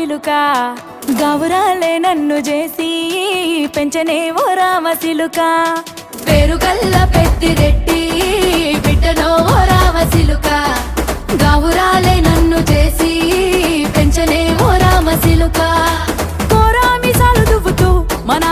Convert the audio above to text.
చిలుక గౌరాలే నన్ను చేసి పెంచనే ఓ రామ చిలుక పేరుగల్ల పెద్దిరెడ్డి బిడ్డనో ఓ రామ చిలుక గౌరాలే నన్ను చేసి పెంచనే ఓ రామ చిలుక కోరామిసాలు దువ్వుతూ మన